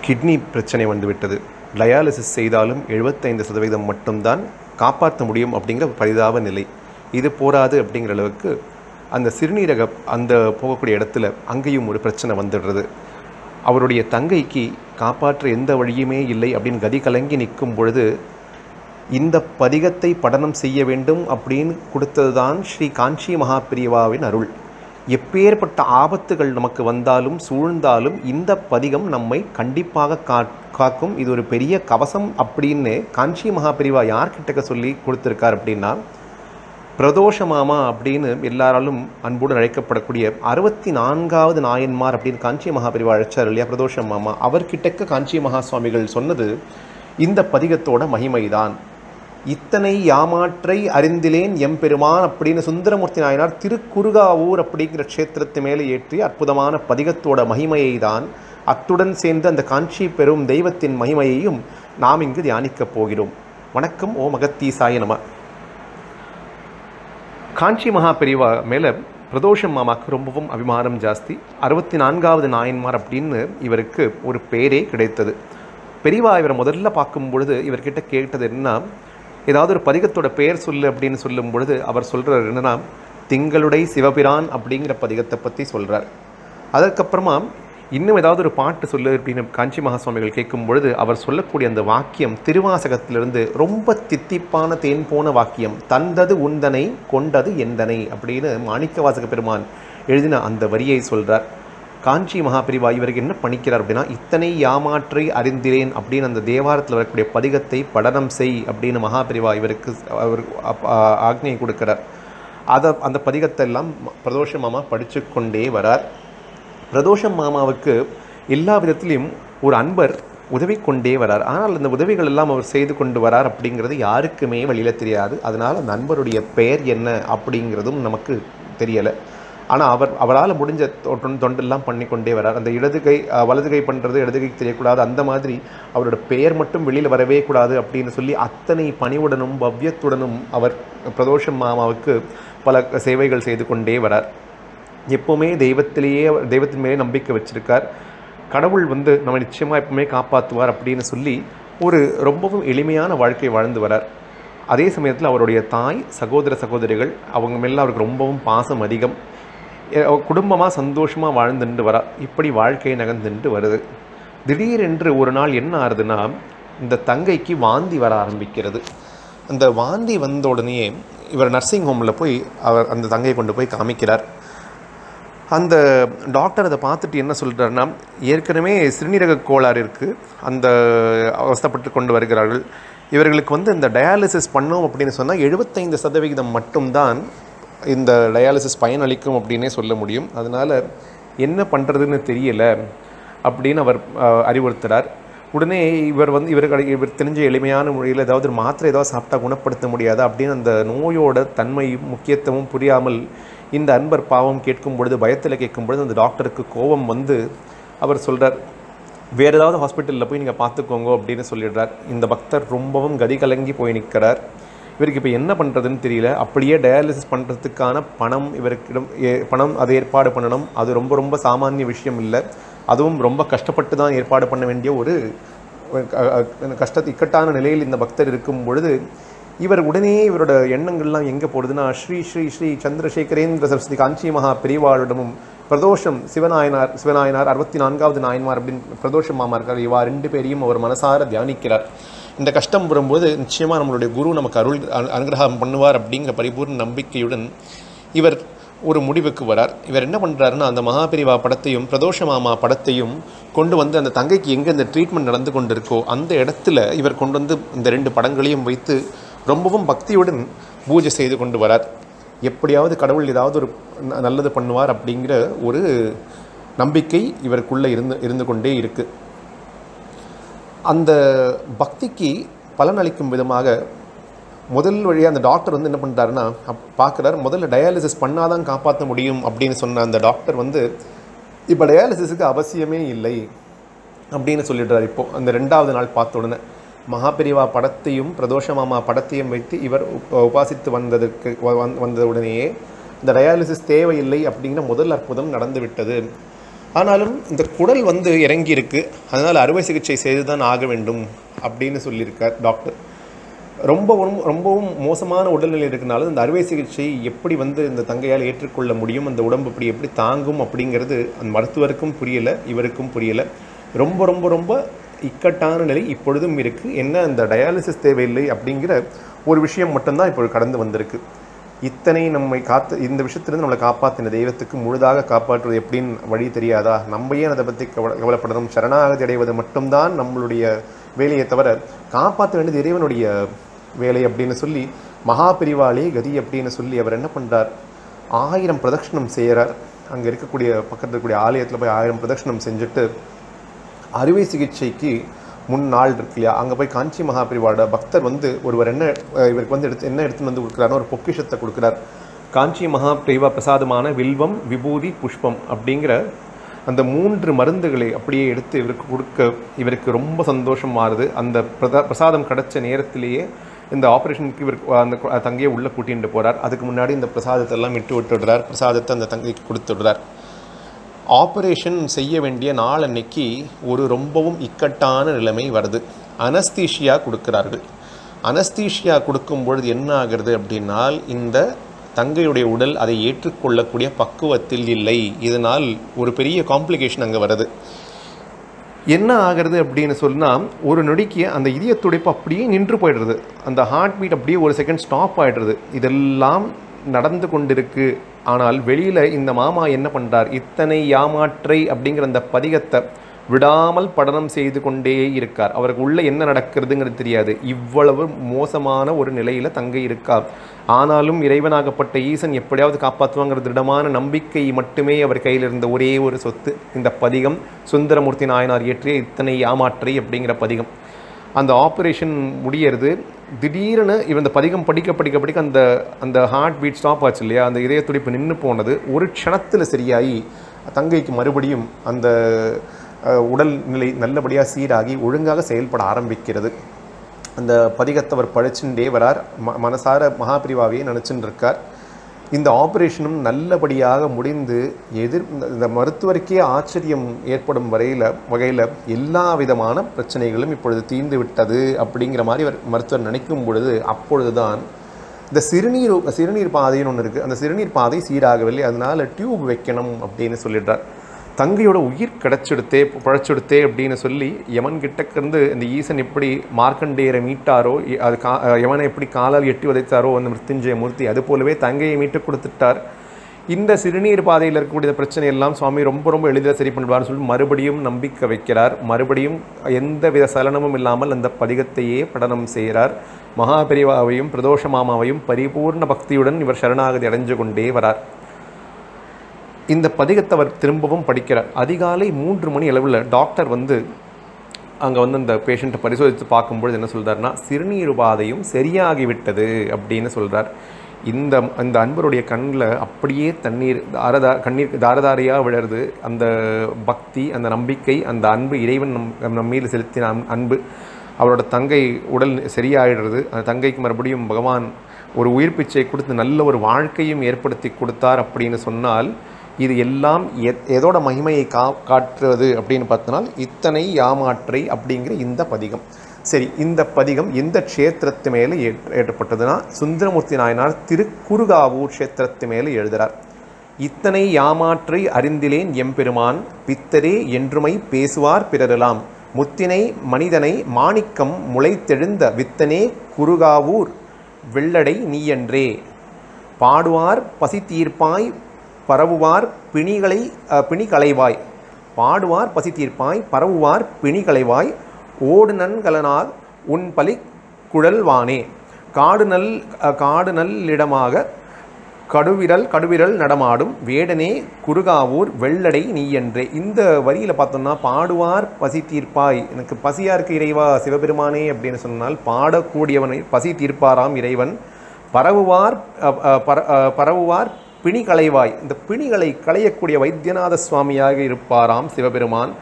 Kidney பிரச்சனை வந்துவிட்டது. Dialysis செய்தாலும் 75% மட்டும்தான் காப்பாற்ற முடியும் அப்படிங்கிற பரிதாப நிலை. இது போராது அப்படிங்கிற அளவுக்கு அந்த சிறுநீரக அந்த போகக்கூடிய இடத்துல அங்கேயும் ஒரு பிரச்சனை வந்துடுறது. அவருடைய தங்கைக்கு காப்பாற்ற எந்த வழியுமே இல்லை அப்படின்னு கதி கலங்கி நிற்கும் பொழுது இந்த பதிகத்தை படனம் செய்ய வேண்டும் அப்படின்னு கொடுத்தது தான் ஸ்ரீ காஞ்சி மகாபிரிவாவின் அருள். எப்பேற்பட்ட ஆபத்துகள் நமக்கு வந்தாலும் சூழ்ந்தாலும் இந்த பதிகம் நம்மை கண்டிப்பாக காக்கும். இது ஒரு பெரிய கவசம் அப்படின்னு காஞ்சி மகாபிரிவா யார்கிட்ட சொல்லி கொடுத்துருக்கார் அப்படின்னா, பிரதோஷ மாமா அப்படின்னு எல்லாராலும் அன்புடன் அழைக்கப்படக்கூடிய 64வது நாயன்மார் அப்படின்னு காஞ்சி மகாபிரிவா அழைச்சார் இல்லையா, பிரதோஷ மாமா. அவர்கிட்டக்க காஞ்சி மகா சுவாமிகள் சொன்னது இந்த பதிகத்தோட மகிமைதான். இத்தனை யாமாற்றை அறிந்திலேன் எம்பெருமான் அப்படின்னு சுந்தரமூர்த்தி நாயனார் திருக்குறுகாவூர் அப்படிங்கிற க்ஷேத்திரத்து மேலே ஏற்றி அற்புதமான பதிகத்தோட மகிமையை தான் அத்துடன் சேர்ந்து அந்த காஞ்சி பெரும் தெய்வத்தின் மகிமையையும் நாம் இங்கு தியானிக்கப் போகிறோம். வணக்கம். ஓ மகத்தீசாய நம. காஞ்சி மகாபிரிவா மேலே பிரதோஷம் மாமாவுக்கு ரொம்பவும் அபிமானம் ஜாஸ்தி. 64வது நாயன்மார் அப்படின்னு இவருக்கு ஒரு பேரே கிடைத்தது. பெரியவா இவரை முதல்ல பார்க்கும் பொழுது இவர்கிட்ட கேட்டது என்னன்னா, ஏதாவது ஒரு பதிகத்தோட பெயர் சொல்லு அப்படின்னு சொல்லும் பொழுது அவர் சொல்கிறார் என்னன்னா, திங்களுடைய சிவபிரான் அப்படிங்கிற பதிகத்தை பற்றி சொல்கிறார். அதற்கப்புறமா இன்னும் ஏதாவது ஒரு பாட்டு சொல்லு அப்படின்னு காஞ்சி மகாசுவாமிகள் கேட்கும் பொழுது அவர் சொல்லக்கூடிய அந்த வாக்கியம் திருவாசகத்திலிருந்து ரொம்ப தித்திப்பான தேன் போன வாக்கியம். தந்தது உந்தனை கொண்டது எந்தனை அப்படின்னு மாணிக்கவாசக பெருமான் எழுதின அந்த வரியை சொல்கிறார். காஞ்சி மகாபிரிவா இவருக்கு என்ன பண்ணிக்கிறார் அப்படின்னா, இத்தனை யாமாற்றை அறிந்திலேன் அப்படின்னு அந்த தேவாரத்தில் வரக்கூடிய பதிகத்தை படனம் செய் அப்படின்னு மகாபிரிவா இவருக்கு அவர் ஆக்ஞை கொடுக்கிறார். அந்த பதிகத்தை எல்லாம் பிரதோஷ மாமா படித்து கொண்டே வரார். பிரதோஷ மாமாவுக்கு எல்லா விதத்திலையும் ஒரு அன்பர் உதவி கொண்டே வரார். ஆனால் அந்த உதவிகள் எல்லாம் அவர் செய்து கொண்டு வரார் அப்படிங்கிறது யாருக்குமே வெளியில் தெரியாது. அதனால் அந்த அன்பருடைய பெயர் என்ன அப்படிங்கிறதும் நமக்கு தெரியலை. ஆனால் அவரால் முடிஞ்ச தொண்டெல்லாம் பண்ணி கொண்டே வரார். அந்த வலது கை பண்ணுறது இடது கை தெரியக்கூடாது, அந்த மாதிரி அவரோட பெயர் மட்டும் வெளியில் வரவே கூடாது அப்படின்னு சொல்லி அத்தனை பணிவுடனும் பவ்யத்துடனும் அவர் பிரதோஷ மாமாவுக்கு பல சேவைகள் செய்து கொண்டே வரார். எப்போவுமே தெய்வத்தின் மேலே நம்பிக்கை வச்சுருக்கார். கடவுள் நம்ம நிச்சயமாக எப்பவுமே காப்பாற்றுவார் அப்படின்னு சொல்லி ஒரு ரொம்பவும் எளிமையான வாழ்க்கை வாழ்ந்து வரார். அதே சமயத்தில் அவருடைய தாய் சகோதர சகோதரிகள் அவங்க மேலே அவருக்கு ரொம்பவும் பாசம் அதிகம். குடும்பமாக சந்தோஷமாக வாழ்ந்துட்டு வரா. இப்படி வாழ்க்கை நகர்ந்துட்டு வருது. திடீரென்று ஒரு நாள் என்ன ஆகுதுன்னா, இந்த தங்கைக்கு வாந்தி வர ஆரம்பிக்கிறது. அந்த வாந்தி வந்த உடனே இவர் நர்சிங் ஹோமில் போய் அவர் அந்த தங்கையை கொண்டு போய் காமிக்கிறார். அந்த டாக்டர் அதை பார்த்துட்டு என்ன சொல்கிறாருன்னா, ஏற்கனவே சிறுநீரக கோளாறு இருக்குது, அந்த அவஸ்தைப்பட்டு கொண்டு வருகிறார்கள். இவர்களுக்கு இந்த டயாலிசிஸ் பண்ணோம் அப்படின்னு சொன்னால் 75% மட்டும்தான் இந்த டயாலிசிஸ் பயனளிக்கும் அப்படின்னே சொல்ல முடியும். அதனால் என்ன பண்ணுறதுன்னு தெரியலை அப்படின்னு அவர் அறிவுறுத்துகிறார். உடனே இவர் தெரிஞ்ச எளிமையான முறையில் ஏதாவது ஒரு மாத்திரை ஏதாவது சாப்பிட்டா குணப்படுத்த முடியாதா அப்படின்னு அந்த நோயோட தன்மையும் முக்கியத்துவமும் புரியாமல் இந்த அன்பர் பாவம் கேட்கும் பொழுது, பயத்தில் கேட்கும் பொழுது அந்த டாக்டருக்கு கோபம் அவர் சொல்கிறார், வேறு ஏதாவது ஹாஸ்பிட்டலில் போய் நீங்கள் பார்த்துக்கோங்க அப்படின்னு சொல்லிடுறார். இந்த பக்தர் ரொம்பவும் கதி கலங்கி போய் நிற்கிறார். இவருக்கு இப்போ என்ன பண்ணுறதுன்னு தெரியல. அப்படியே டயாலிசிஸ் பண்ணுறதுக்கான பணம் அதை ஏற்பாடு பண்ணணும். அது ரொம்ப ரொம்ப சாமானிய விஷயம் இல்லை. அதுவும் ரொம்ப கஷ்டப்பட்டு தான் ஏற்பாடு பண்ண வேண்டிய ஒரு இக்கட்டான நிலையில் இந்த பக்தர் இருக்கும் பொழுது இவர் உடனே இவரோட எண்ணங்கள்லாம் எங்கே போடுதுன்னா, ஸ்ரீ ஸ்ரீ ஸ்ரீ சந்திரசேகரேந்திர சரஸ்வதி காஞ்சி மகா பிரிவாளிடமும் பிரதோஷம் சிவநாயனார் 64வது நாயன்மார் அப்படின்னு பிரதோஷம் மாமா இருக்கார். இவா 2 பேரையும் அவர் மனசார தியானிக்கிறார். இந்த கஷ்டம் வரும்போது நிச்சயமாக நம்மளுடைய குரு நமக்கு அனுகிரகம் பண்ணுவார் அப்படிங்கிற பரிபூர்ண நம்பிக்கையுடன் இவர் ஒரு முடிவுக்கு வரார். இவர் என்ன பண்ணுறாருன்னா, அந்த மகாபிரிவா படத்தையும் பிரதோஷ மாமா படத்தையும் கொண்டு அந்த தங்கைக்கு எங்கே இந்த ட்ரீட்மெண்ட் நடந்து கொண்டு இருக்கோ அந்த இடத்துல இவர் கொண்டு இந்த 2 படங்களையும் வைத்து ரொம்பவும் பக்தியுடன் பூஜை செய்து கொண்டு வரார். எப்படியாவது கடவுள் ஏதாவது ஒரு நல்லது பண்ணுவார் அப்படிங்கிற ஒரு நம்பிக்கை இவருக்குள்ளே இருந்து கொண்டே இருக்குது. அந்த பக்திக்கு பலனளிக்கும் விதமாக முதல் வழியாக அந்த டாக்டர் என்ன பண்ணுறாருன்னா பார்க்குறார், முதல்ல டயாலிசிஸ் பண்ணாதான் காப்பாற்ற முடியும் அப்படின்னு சொன்ன அந்த டாக்டர் இப்போ டயாலிசிஸுக்கு அவசியமே இல்லை அப்படின்னு சொல்லிடுறார். இப்போது அந்த 2வது நாள் பார்த்த உடனே மகாபிரிவா படத்தையும் பிரதோஷ மாமா படத்தையும் வைத்து இவர் உபாசித்து வந்த உடனேயே இந்த டயாலிசிஸ் தேவையில்லை அப்படிங்கிற முதல் அற்புதம் நடந்து விட்டது. ஆனாலும் இந்த குடல் வந்து இறங்கி இருக்கு, அதனால் அறுவை சிகிச்சை செய்து தான் ஆக வேண்டும் அப்படின்னு சொல்லியிருக்கார் டாக்டர். ரொம்பவும் மோசமான உடல்நிலை இருக்கனால இந்த அறுவை சிகிச்சை எப்படி வந்து இந்த தங்கையால் ஏற்றுக்கொள்ள முடியும், அந்த உடம்பு இப்படி எப்படி தாங்கும் அப்படிங்கிறது அந்த மருத்துவருக்கும் புரியலை, இவருக்கும் புரியலை. ரொம்ப ரொம்ப ரொம்ப இக்கட்டான நிலை இப்பொழுதும் இருக்குது. என்ன அந்த டயாலிசிஸ் தேவையில்லை அப்படிங்கிற ஒரு விஷயம் மட்டும்தான் இப்போ கடந்து வந்திருக்கு. இத்தனை நம்மை இந்த விஷயத்திலிருந்து நம்மளை காப்பாற்றின தெய்வத்துக்கு முழுதாக காப்பாற்றுவது எப்படின்னு வழி தெரியாதா? நம்ம ஏன் அதை பற்றி கவலைப்படணும்? சரணாகதி அடைவது மட்டும்தான் நம்மளுடைய வேலையை தவிர காப்பாற்ற வேண்டியது இறைவனுடைய வேலை அப்படின்னு சொல்லி மகாபிரிவாளே கதி அப்படின்னு சொல்லி அவர் என்ன பண்ணுறார், 1000 பிரதட்சணம் செய்கிறார். அங்கே இருக்கக்கூடிய பக்கத்தில் இருக்கக்கூடிய ஆலயத்தில் போய் 1000 பிரதட்சணம் செஞ்சுட்டு அறுவை சிகிச்சைக்கு முன்னாள் இருக்கு இல்லையா, அங்கே போய் காஞ்சி மகாபிரிவாட பக்தர் வந்து ஒருவர் இவருக்கு வந்து எடுத்துன்னு வந்து கொடுக்குறாருன்னு ஒரு பொக்கிஷத்தை கொடுக்குறார். காஞ்சி மகாபிரிவா பிரசாதமான வில்வம் விபூதி புஷ்பம் அப்படிங்கிற அந்த 3 மருந்துகளை அப்படியே எடுத்து இவருக்கு கொடுக்க இவருக்கு ரொம்ப சந்தோஷம் மாறுது. அந்த பிரசாதம் கிடைச்ச நேரத்திலேயே இந்த ஆப்ரேஷனுக்கு இவருக்கு அந்த தங்கையை உள்ளே கூட்டிகிட்டு போகிறார். அதுக்கு முன்னாடி இந்த பிரசாதத்தை எல்லாம் விட்டுடுறார். பிரசாதத்தை அந்த தங்கைக்கு கொடுத்துடுறார். ஆப்ரேஷன் செய்ய வேண்டிய நாள் அன்னைக்கு ஒரு ரொம்பவும் இக்கட்டான நிலைமை வருது. அனஸ்தீஷியா கொடுக்குறார்கள். அனஸ்தீஷியா கொடுக்கும் பொழுது என்ன ஆகிறது அப்படின்னால், இந்த தங்கையுடைய உடல் அதை ஏற்றுக்கொள்ளக்கூடிய பக்குவத்தில் இல்லை. இதனால் ஒரு பெரிய காம்ப்ளிகேஷன் அங்கே வருது. என்ன ஆகிறது அப்படின்னு சொன்னால், ஒரு நொடிக்கு அந்த இதய துடிப்பு அப்படியே நின்று போயிடுறது. அந்த ஹார்ட் பீட் அப்படியே ஒரு செகண்ட் ஸ்டாப் ஆகிடுறது. இதெல்லாம் நடந்து கொண்டிருக்கு. ஆனால் வெளியில் இந்த மாமா என்ன பண்ணுறார், இத்தனை யாமாற்றை அப்படிங்கிற அந்த பதிகத்தை விடாமல் படனம் செய்து கொண்டே இருக்கார். அவருக்கு உள்ளே என்ன நடக்கிறதுங்கிறது தெரியாது. இவ்வளவு மோசமான ஒரு நிலையில் தங்கை இருக்கா. ஆனாலும் இறைவனாகப்பட்ட ஈசன் எப்படியாவது காப்பாற்றுவாங்கிற திடமான நம்பிக்கை மட்டுமே அவர் கையில் இருந்த ஒரே ஒரு சொத்து இந்த பதிகம். சுந்தரமூர்த்தி நாயனார் இயற்றிய இத்தனை யாமாற்றை அப்படிங்கிற பதிகம். அந்த ஆப்ரேஷன் முடியறது. திடீர்னு இவன் இந்த பதிகம் படிக்க அந்த அந்த ஹார்ட் பீட் ஸ்டாப் ஆச்சு இல்லையா, அந்த இதய துடிப்பு நின்று போனது ஒரு க்ஷணத்தில் சரியாகி தங்கைக்கு மறுபடியும் அந்த உடல்நிலை நல்லபடியாக சீராகி ஒழுங்காக செயல்பட ஆரம்பிக்கிறது. அந்த பதிகத்தவர் படிச்சுட்டே வரார். மனசார மகாபிரிவாவையே நினச்சின்னு இருக்கார். இந்த ஆப்ரேஷனும் நல்லபடியாக முடிந்து இந்த மருத்துவருக்கே ஆச்சரியம் ஏற்படும் வகையில் எல்லா விதமான பிரச்சனைகளும் இப்பொழுது தீர்ந்து விட்டது அப்படிங்கிற மாதிரி மருத்துவர் நினைக்கும் பொழுது, அப்பொழுது தான் இந்த சிறுநீர் பாதைன்னு ஒன்று இருக்குது. அந்த சிறுநீர் பாதை சீராகவில்லை, அதனால் டியூப் வைக்கணும் அப்படின்னு சொல்லிடுறார். தங்கையோட உயிர் பழச்செடுத்தே அப்படின்னு சொல்லி யமன் கிட்டக்கிருந்து இந்த ஈசன் எப்படி மார்க்கண்டேயரை மீட்டாரோ, அது யமனை எப்படி காலால் எட்டி உதைத்தாரோ அந்த மிருத்யுஞ்சய மூர்த்தி, அது போலவே தங்கையை மீட்டு கொடுத்துட்டார். இந்த சிறுநீர் பாதையில் இருக்கக்கூடிய பிரச்சனை எல்லாம் சுவாமி ரொம்ப ரொம்ப எளிதாக சரி பண்ணுவார்னு சொல்லி மறுபடியும் நம்பிக்கை வைக்கிறார். மறுபடியும் எந்த வித சலனமும் இல்லாமல் அந்த பதிகத்தையே படனம் செய்கிறார். மகாபெரிவாவையும் பிரதோஷ மாமாவையும் பரிபூர்ண பக்தியுடன் இவர் சரணாகதி அடைஞ்சு கொண்டே வரார். இந்த பதிகத்தை அவர் திரும்பவும் படிக்கிறார். அதிகாலை 3 மணி அளவில் டாக்டர் வந்து அங்கே வந்து அந்த பேஷண்ட்டை பரிசோதித்து பார்க்கும்பொழுது என்ன சொல்கிறாருன்னா, சிறுநீர் பாதையும் சரியாகிவிட்டது அப்படின்னு சொல்கிறார். இந்த அன்பருடைய கண்ணில் அப்படியே கண்ணீர் தாரதாரியாக விழருது. அந்த பக்தி, அந்த நம்பிக்கை, அந்த அன்பு, இறைவன் நம்ம மீது செலுத்தின அன்பு. அவரோட தங்கை உடல் சரியாயிடுறது. அந்த தங்கைக்கு மறுபடியும் பகவான் ஒரு உயிர் பிச்சை கொடுத்து நல்ல ஒரு வாழ்க்கையும் ஏற்படுத்தி கொடுத்தார் அப்படின்னு சொன்னால், இது எல்லாம் எதோட மகிமையை காட்டுறது அப்படின்னு பார்த்தோன்னா, இத்தனை யாமாற்றை அப்படிங்கிற இந்த பதிகம். சரி, இந்த பதிகம் எந்த க்ஷேத்திரத்து மேலே ஏற்றப்பட்டதுன்னா, சுந்தரமூர்த்தி நாயனார் திருக்குறுகாவூர் க்ஷேத்திரத்து மேலே எழுதுகிறார். இத்தனை யாமாற்றை அறிந்திலேன் எம்பெருமான், பித்தரே என்றுமை பேசுவார் பிறரெல்லாம், முத்தினை மனிதனை மாணிக்கம் முளைத்தெழுந்த வித்தனே குறுகாவூர் வெள்ளடை நீயன்றே, பாடுவார் பசி தீர்ப்பாய் பரவுவார் பிணிகளைவாய், பாடுவார் பசி தீர்ப்பாய் பரவுவார் பிணிகளைவாய், ஓடு நன்கலனால் உன் பலி குழல்வானே, காடு நல்லிடமாக கடுவிரல் நடமாடும் வேடனே குறுகாவூர் வெள்ளடை நீயன்றே. இந்த வரியில் பார்த்தோம்னா, பாடுவார் பசி தீர்ப்பாய், எனக்கு பசியாக இருக்க இறைவா சிவபெருமானே அப்படின்னு சொன்னால் பாடக்கூடியவனை பசி தீர்ப்பாராம் இறைவன். பரவுவார் பிணிகளைவாய், இந்த பிணிகளை களையக்கூடிய வைத்தியநாத சுவாமியாக இருப்பாராம் சிவபெருமான்.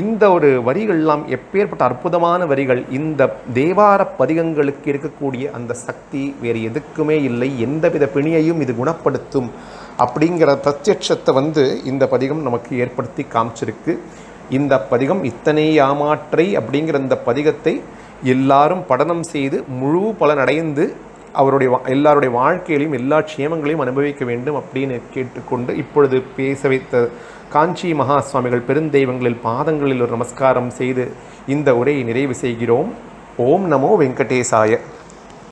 இந்த ஒரு வரிகள்லாம் எப்பேற்பட்ட அற்புதமான வரிகள். இந்த தேவார பதிகங்களுக்கு இருக்கக்கூடிய அந்த சக்தி வேறு எதுக்குமே இல்லை. எந்தவித பிணியையும் இது குணப்படுத்தும் அப்படிங்கிற பிரத்யட்சத்தை இந்த பதிகம் நமக்கு ஏற்படுத்தி காமிச்சிருக்கு. இந்த பதிகம் இத்தனை யாமாற்றை அப்படிங்கிற இந்த பதிகத்தை எல்லாரும் படனம் செய்து முழு பலனடைந்து எல்லாருடைய வாழ்க்கையிலையும் எல்லா க்ஷேமங்களையும் அனுபவிக்க வேண்டும் அப்படின்னு கேட்டுக்கொண்டு இப்பொழுது பேச வைத்த காஞ்சி மகா சுவாமிகள் பெருந்தெய்வங்களில் பாதங்களில் ஒரு நமஸ்காரம் செய்து இந்த உரையை நிறைவு செய்கிறோம். ஓம் நமோ வெங்கடேசாய.